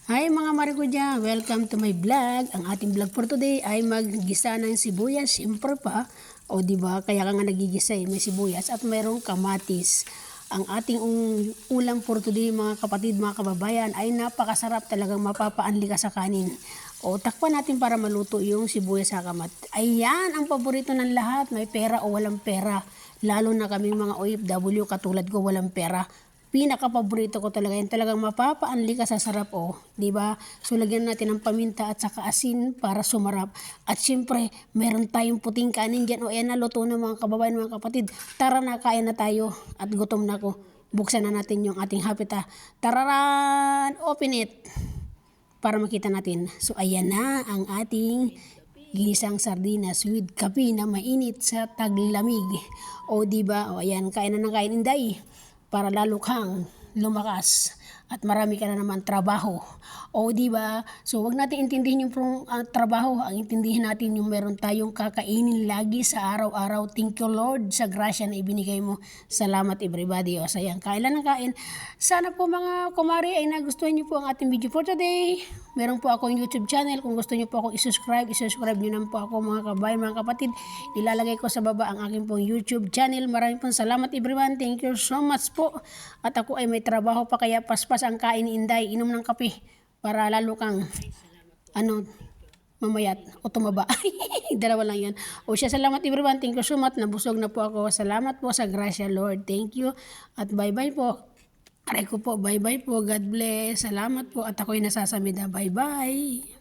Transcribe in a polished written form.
Hi mga Marikudya! Welcome to my vlog. Ang ating vlog for today ay maggisa ng sibuyas. Siyempre pa, o diba, kaya ka nga nagigisa may sibuyas at mayroong kamatis. Ang ating ulam for today mga kapatid, mga kababayan ay napakasarap, talagang mapapaanli ka sa kanin. O takpan natin para maluto yung sibuyas sa kamatis. Ayan, ang paborito ng lahat, may pera o walang pera. Lalo na kaming mga OFW katulad ko, walang pera. Pinaka-paborito ko talaga yan. Talagang mapapaanli ka sa sarap, di ba? So lagyan natin ng paminta at saka asin para sumarap. At syempre, meron tayong puting kanin diyan. Ayan na, luto na mga kababayan, mga kapatid. Tara na, kain na tayo at gutom na ako. Buksan na natin yung ating hapita. Tararan! Open it! Para makita natin. So ayan na ang ating ginisang sardinas with kape na mainit sa taglamig. Di ba? Ayan, kain na ng kain, Inday. Para lalo kang lumakas at marami ka na naman trabaho. Di ba? So wag natin intindihin yung trabaho, ang intindihin natin yung meron tayong kakainin lagi sa araw-araw. Thank you Lord sa grasya na ibinigay mo. Salamat everybody. Sayang, kain lang ng kain. Sana po mga kumari ay nagustuhan niyo po ang ating video for today. Meron po akong YouTube channel. Kung gusto niyo po akong i-subscribe niyo naman po ako mga kabayan, mga kapatid. Ilalagay ko sa baba ang aking pong YouTube channel. Maraming pong salamat everyone. Thank you so much po. At ako ay may trabaho pa, kaya paspas ang kain ni Inday. Inom ng kape para lalo kang mamayat o tumaba. Dalawa lang yan. Siya, salamat everyone. Thank you so much. Nabusog na po ako. Salamat po sa grasya Lord. Thank you. At bye-bye po. Aray ko po, bye-bye po. God bless. Salamat po. At ako'y nasasamida. Bye-bye.